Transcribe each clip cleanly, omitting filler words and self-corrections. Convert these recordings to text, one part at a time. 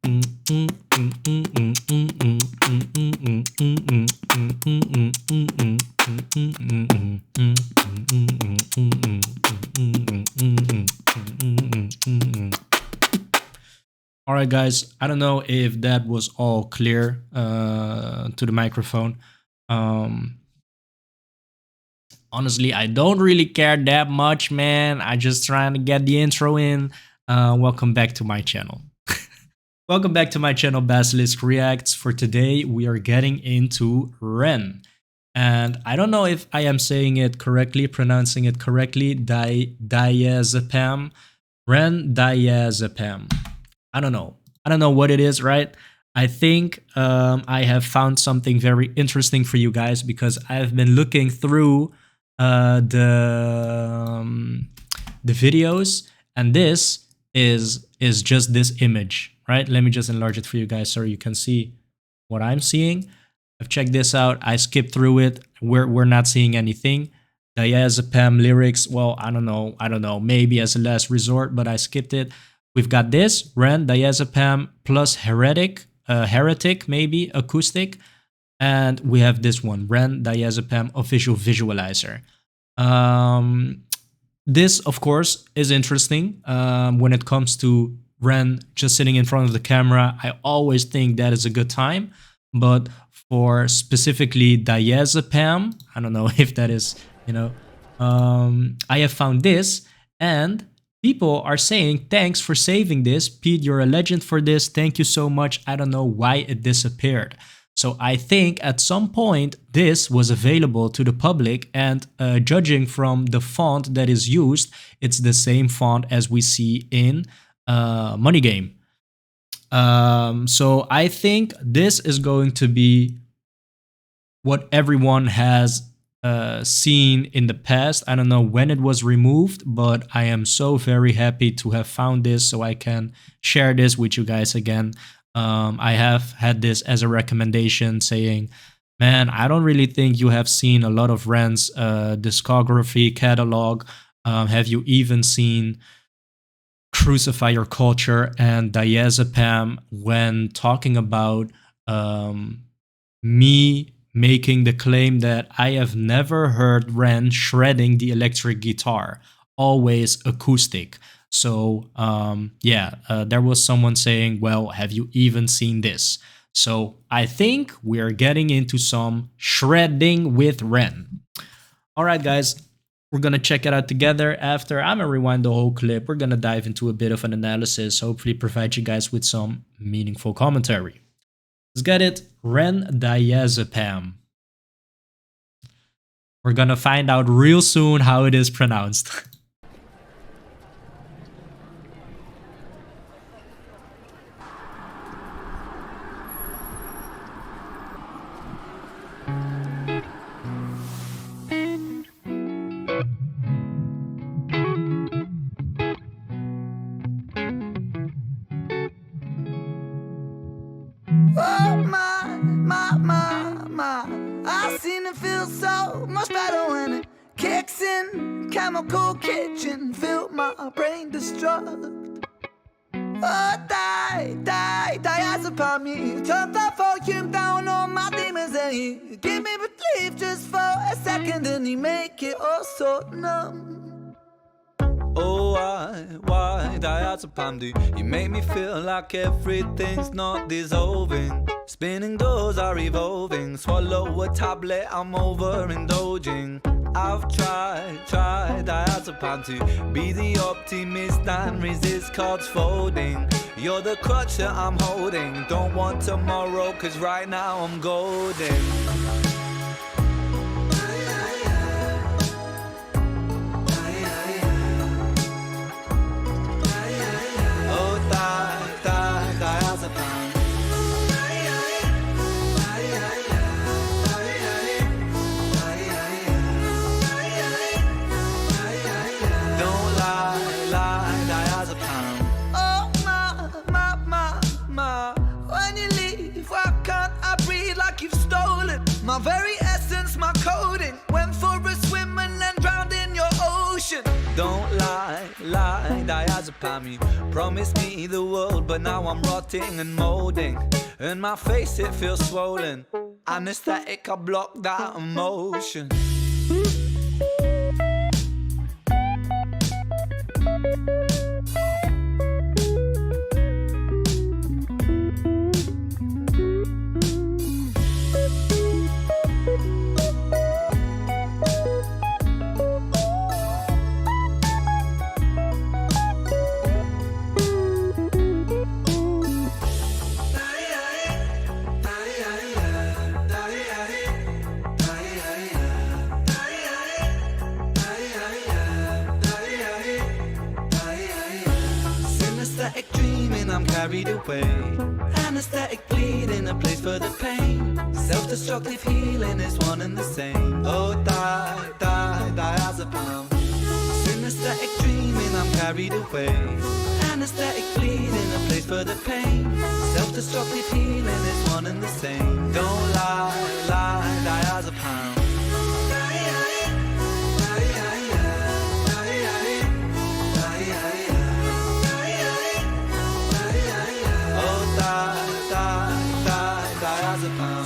All right, guys. I don't know if that was all clear to the microphone. Um, Honestly, I don't really care that much, man. I just trying to get the intro in. Welcome back to my channel. Welcome back to my channel, Basilisk Reacts. For today, we are getting into Ren. And I don't know if I am saying it correctly, pronouncing it correctly. Diazepam. Ren Diazepam. I don't know. I don't know what it is, right? I think I have found something very interesting for you guys because I've been looking through the videos, and this is just this image, right? Let me just enlarge it for you guys so you can see what I'm seeing. I've checked this out. I skipped through it. We're not seeing anything. Diazepam lyrics. Well, I don't know. Maybe as a last resort, but I skipped it. We've got this Ren Diazepam plus Heretic, maybe acoustic. And we have this one, Ren Diazepam official visualizer. This, of course, is interesting. When it comes to Ren just sitting in front of the camera, I always think that is a good time. But for specifically Diazepam, I don't know if that is, I have found this, and people are saying, thanks for saving this. Pete, you're a legend for this. Thank you so much. I don't know why it disappeared. So I think at some point this was available to the public, and judging from the font that is used, it's the same font as we see in Money Game. So I think this is going to be what everyone has seen in the past. I don't know when it was removed, but I am so very happy to have found this so I can share this with you guys again. I have had this as a recommendation saying, man, I don't really think you have seen a lot of Ren's discography catalog. Have you even seen Crucify Your Culture and Diazepam when talking about me making the claim that I have never heard Ren shredding the electric guitar, always acoustic. So there was someone saying, well, have you even seen this? So I think we're getting into some shredding with Ren. All right, guys, we're going to check it out together. After I'm going to rewind the whole clip, we're going to dive into a bit of an analysis, hopefully provide you guys with some meaningful commentary. Let's get it. Ren Diazepam. We're going to find out real soon how it is pronounced. Oh my, I seem to feel so much better when it kicks in. Chemical kitchen, feel my brain destruct. Oh, diazepam me. Turn that volume down on my demons and he give me relief just for a second and he make it all so numb. Oh, why diazepam do you make me feel like everything's not dissolving? Spinning doors are evolving. Swallow a tablet, I'm overindulging. I've tried diazepam to be the optimist and resist cards folding. You're the crutch that I'm holding. Don't want tomorrow, cause right now I'm golden. My very essence, my coding. Went for a swim and then drowned in your ocean. Don't lie, diazepam. diazepam. You promised me the world, but now I'm rotting and molding. In my face it feels swollen. Anesthetic, I block that emotion. Synesthetic dreaming, I'm carried away. Anesthetic bleeding, a place for the pain. Self-destructive healing is one and the same. Oh, diazepam. Synesthetic dreaming, I'm carried away. Anesthetic bleeding, a place for the pain. Self-destructive healing is one and the same. Don't lie, diazepam.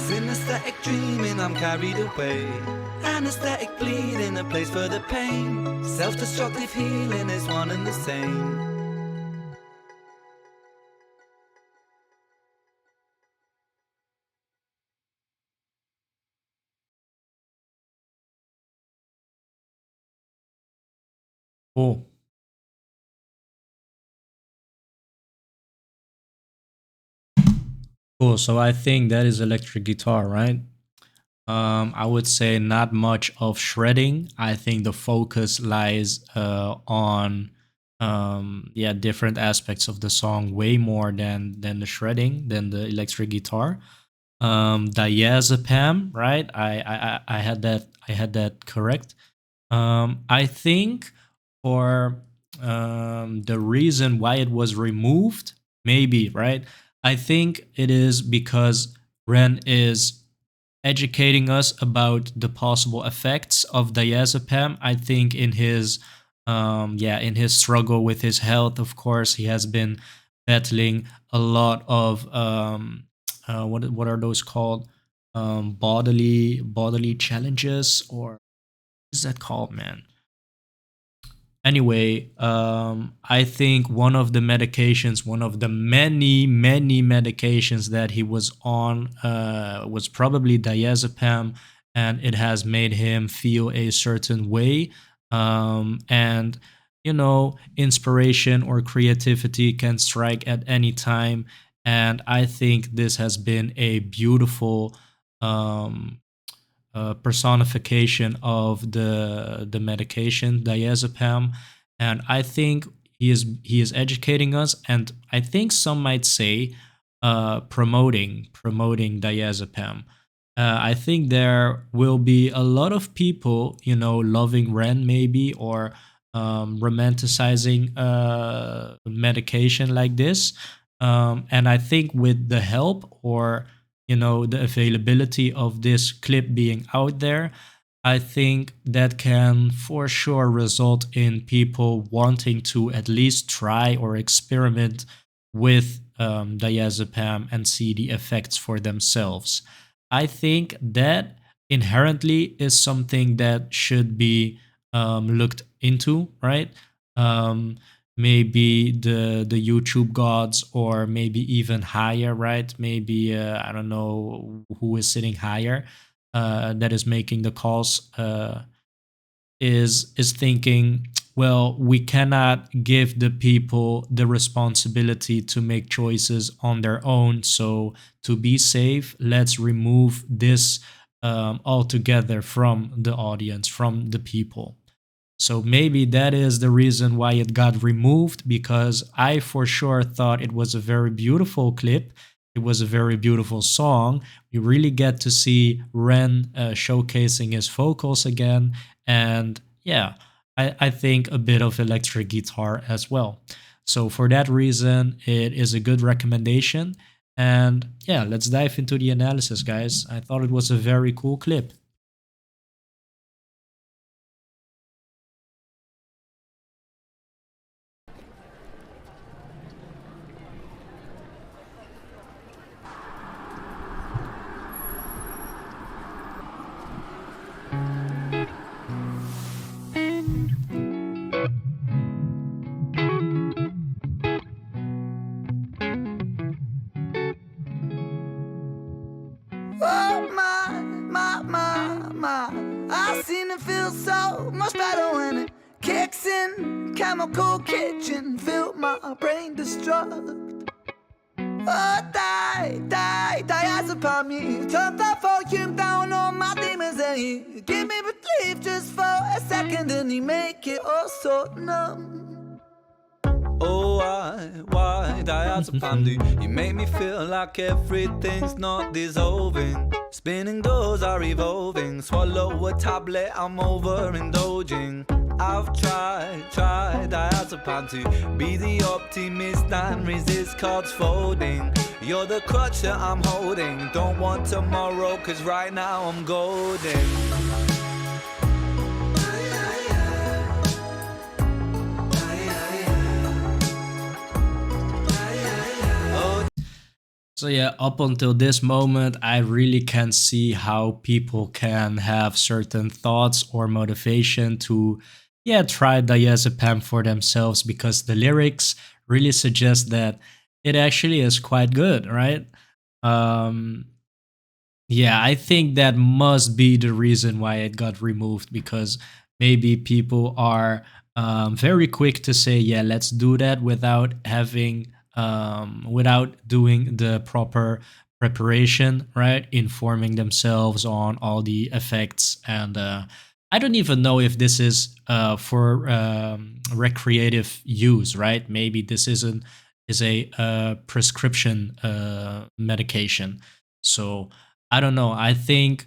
Synesthetic dreaming, I'm carried away. Anesthetic bleeding, a place for the pain. Self-destructive healing is one and the same. Cool. Cool. So I think that is electric guitar, right? I would say not much of shredding. I think the focus lies on yeah, different aspects of the song way more than the shredding, than the electric guitar. Diazepam, right? I had that correct. I think for the reason why it was removed, maybe, right? I think it is because Ren is educating us about the possible effects of diazepam. I think in his yeah, in his struggle with his health, of course, he has been battling a lot of what are those called, bodily challenges, or what is that called, man? Anyway, I think one of the many medications that he was on, was probably diazepam, and it has made him feel a certain way. And inspiration or creativity can strike at any time, and I think this has been a beautiful um, personification of the medication diazepam, and I think he is educating us, and I think some might say promoting diazepam. I think there will be a lot of people, loving Ren maybe, or romanticizing medication like this. And I think with the help, or the availability of this clip being out there, I think that can for sure result in people wanting to at least try or experiment with diazepam and see the effects for themselves. I think that inherently is something that should be looked into, right? Um, Maybe the YouTube gods, or maybe even higher, right? Maybe I don't know who is sitting higher, that is making the calls, is thinking, well, we cannot give the people the responsibility to make choices on their own. So to be safe, let's remove this altogether from the audience, from the people. So maybe that is the reason why it got removed, because I for sure thought it was a very beautiful clip. It was a very beautiful song. We really get to see Ren showcasing his vocals again. And yeah, I think a bit of electric guitar as well. So for that reason, it is a good recommendation. And yeah, let's dive into the analysis, guys. I thought it was a very cool clip. it feels so much better when it kicks in. Chemical kitchen, feel my brain destruct. Oh, diazepam me. Turn that volume down on my demons and he give me relief just for a second and he make it all so numb. Oh, why diazepam do you make me feel like everything's not dissolving? Spinning doors are evolving. Swallow a tablet, I'm overindulging. I've tried diazepam to be the optimist and resist cards folding. You're the crutch that I'm holding. Don't want tomorrow, cause right now I'm golden. So yeah, up until this moment, I really can't see how people can have certain thoughts or motivation to, yeah, try diazepam for themselves because the lyrics really suggest that it actually is quite good, right? Um, yeah, I think that must be the reason why it got removed because maybe people are very quick to say, yeah, let's do that without having, without doing the proper preparation, right? Informing themselves on all the effects. And I don't even know if this is for recreative use, right? Maybe this isn't is a prescription medication. So I don't know. I think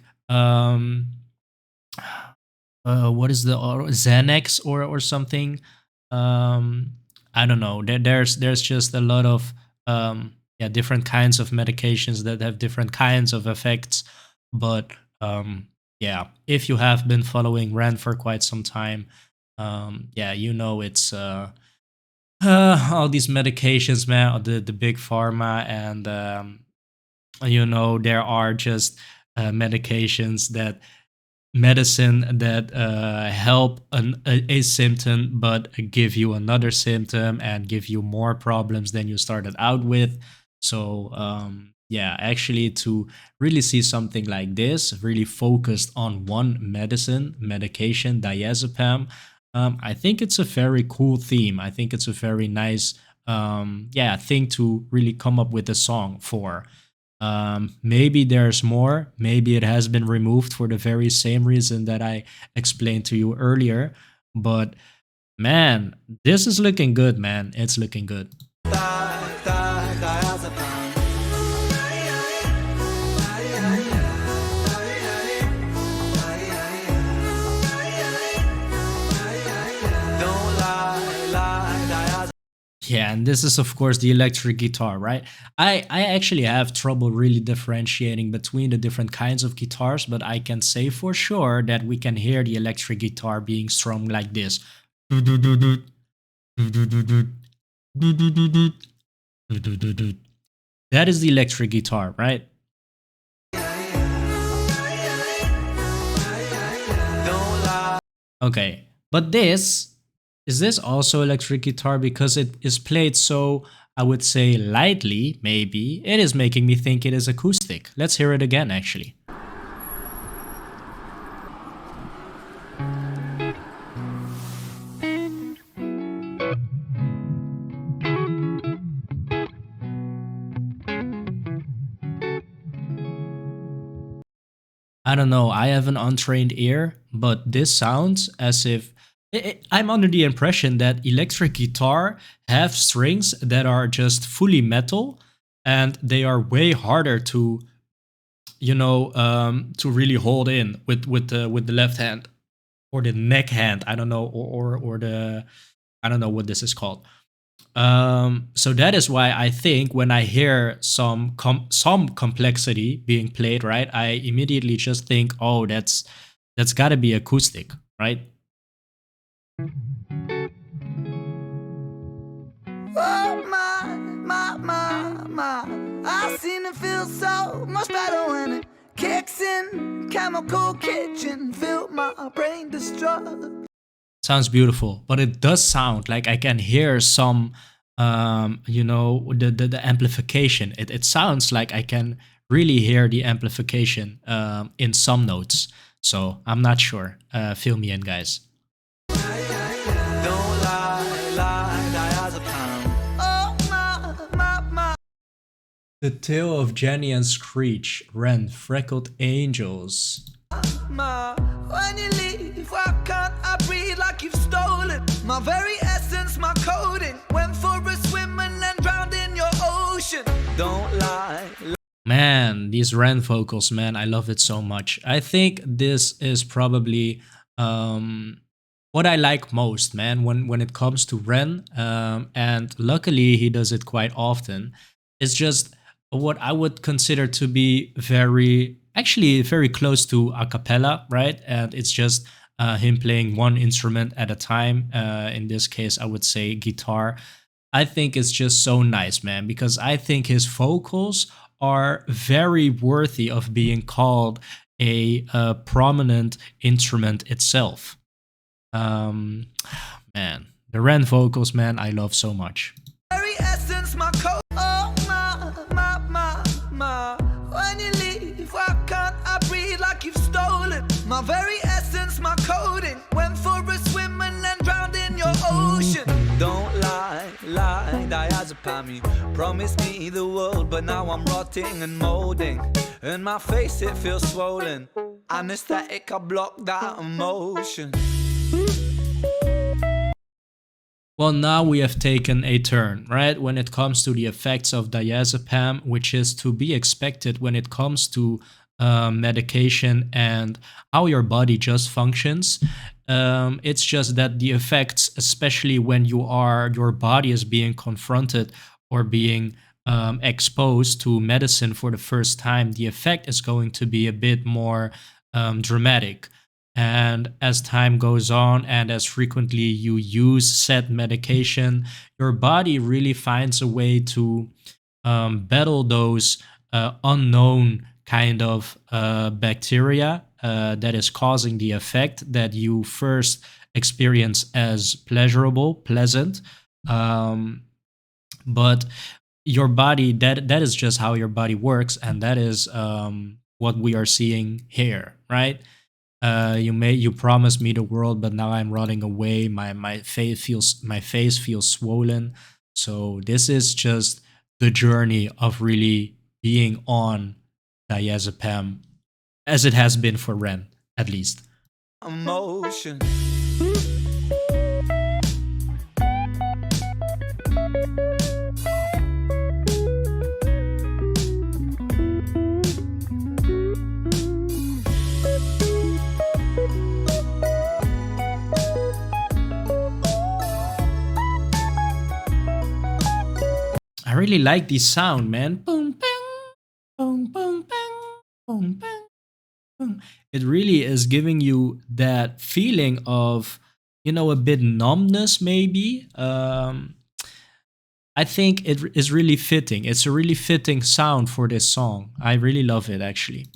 what is the Xanax or something? Um, I don't know. There's just a lot of yeah, different kinds of medications that have different kinds of effects. But yeah, if you have been following Ren for quite some time, yeah, you know it's all these medications, man, the big pharma, and you know there are just medications that medicine that help a symptom but give you another symptom and give you more problems than you started out with. So yeah, actually to really see something like this really focused on one medication, diazepam, I think it's a very cool theme. I think it's a very nice yeah, thing to really come up with a song for. Maybe there's more. Maybe it has been removed for the very same reason that I explained to you earlier. But man, this is looking good, man. It's looking good. Yeah, and this is of course the electric guitar, right? I actually have trouble really differentiating between the different kinds of guitars, but I can say for sure that we can hear the electric guitar being strummed like this. That is the electric guitar, right? Okay, but this is this also electric guitar because it is played so, I would say, lightly, maybe. It is making me think it is acoustic. Let's hear it again, actually. I don't know, I have an untrained ear, but this sounds as if I'm under the impression that electric guitar have strings that are just fully metal and they are way harder to, you know, to really hold in with the left hand or the neck hand. I don't know, or the, I don't know what this is called. So that is why I think when I hear some complexity being played, right, I immediately just think, oh, that's got to be acoustic, right? Oh my, I seem to feel so much better when it kicks in. Chemical kitchen, feel my brain destruct. Sounds beautiful, but it does sound like I can hear some, you know, the amplification. It sounds like I can really hear the amplification in some notes. So I'm not sure. Fill me in, guys. Don't lie, diazepam. Oh, my. The Tale of Jenny and Screech, Ren, Freckled Angels. When you leave, why can't I breathe like you've stolen my very essence, my coding? Went for a swim and then drowned in your ocean. Don't lie. Man, these Ren vocals, man, I love it so much. I think this is probably what I like most, man, when it comes to Ren. And luckily, he does it quite often. It's just what I would consider to be actually very close to a cappella, right? And it's just him playing one instrument at a time. In this case, I would say guitar. I think it's just so nice, man, because I think his vocals are very worthy of being called a prominent instrument itself. Man, the Ren vocals, man, I love so much. Very essence, my code. Oh, my. When you leave, why can't I breathe like you've stolen my very essence, my coding? Went for a swim and then drowned in your ocean. Don't lie, diazepam. You promised me the world, but now I'm rotting and molding. In my face, it feels swollen. Anesthetic, I block that emotion. Well, now we have taken a turn, right? When it comes to the effects of diazepam, which is to be expected when it comes to medication and how your body just functions. It's just that the effects, especially when your body is being confronted or being exposed to medicine for the first time, the effect is going to be a bit more dramatic. And as time goes on and as frequently you use said medication, your body really finds a way to battle those unknown kind of bacteria that is causing the effect that you first experience as pleasant. But your body, that is just how your body works, and that is what we are seeing here, right? You promised me the world, but now I'm running away. My face feels swollen. So this is just the journey of really being on diazepam, as it has been for Ren, at least. Emotion. I really like this sound, man. Boom, bang, boom, boom, bang, boom, bang, boom. It really is giving you that feeling of, a bit numbness, maybe. I think it is really fitting. It's a really fitting sound for this song. I really love it, actually.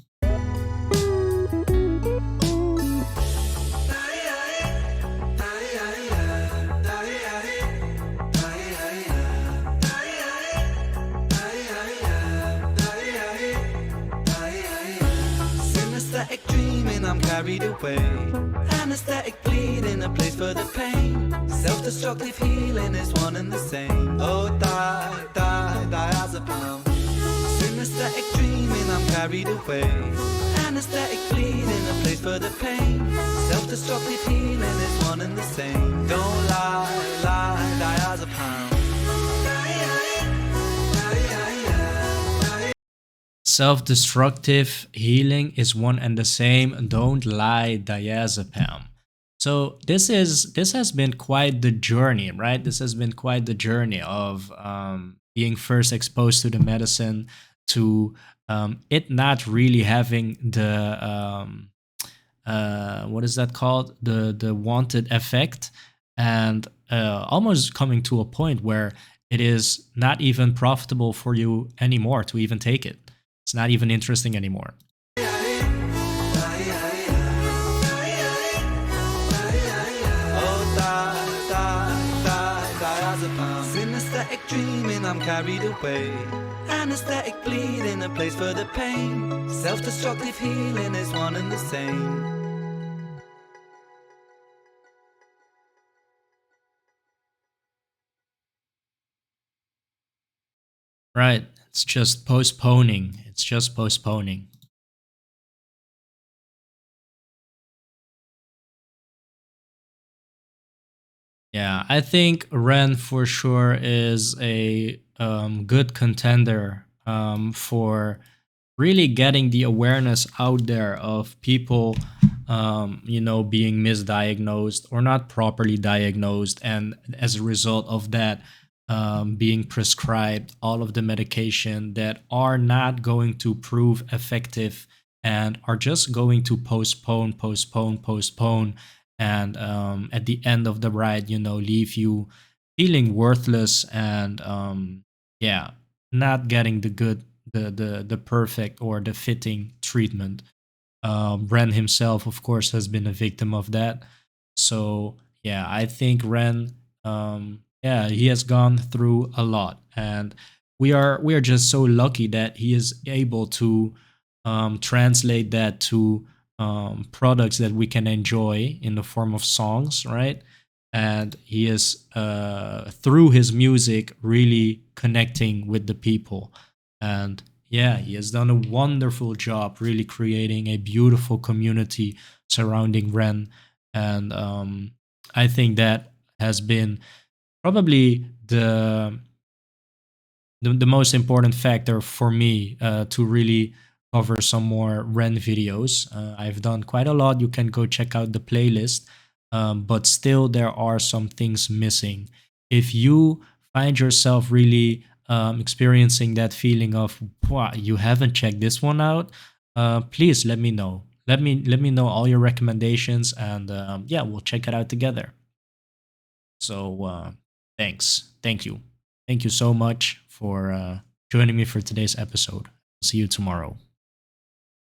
I'm carried away. Anesthetic bleeding, a place for the pain. Self-destructive healing is one and the same. Oh, diazepam. Synesthetic dreaming, I'm carried away. Anesthetic bleeding, a place for the pain. Self-destructive healing is one and the same. Don't lie, diazepam. Self-destructive healing is one and the same. Don't lie, diazepam. So this has been quite the journey, right? This has been quite the journey of being first exposed to the medicine, to it not really having the what is that called? The wanted effect, and almost coming to a point where it is not even profitable for you anymore to even take it. It's not even interesting anymore. Synesthetic dreaming, I'm carried away. Anesthetic bleeding, a place for the pain. Self-destructive healing is one and the same. Right. It's just postponing. It's just postponing. Yeah, I think Ren for sure is a good contender for really getting the awareness out there of people, being misdiagnosed or not properly diagnosed, and as a result of that, being prescribed all of the medication that are not going to prove effective and are just going to postpone, postpone, postpone, and at the end of the ride, leave you feeling worthless and yeah, not getting the good, the perfect or the fitting treatment. Ren himself, of course, has been a victim of that. So yeah, I think Ren, yeah, he has gone through a lot, and we are just so lucky that he is able to translate that to products that we can enjoy in the form of songs, right? And he is through his music really connecting with the people, and yeah, he has done a wonderful job really creating a beautiful community surrounding Ren. And I think that has been probably the most important factor for me to really cover some more Ren videos. I've done quite a lot. You can go check out the playlist, but still, there are some things missing. If you find yourself really experiencing that feeling of, wow, you haven't checked this one out, please let me know. Let me know all your recommendations, and yeah, we'll check it out together. So thanks. Thank you. Thank you so much for joining me for today's episode. See you tomorrow.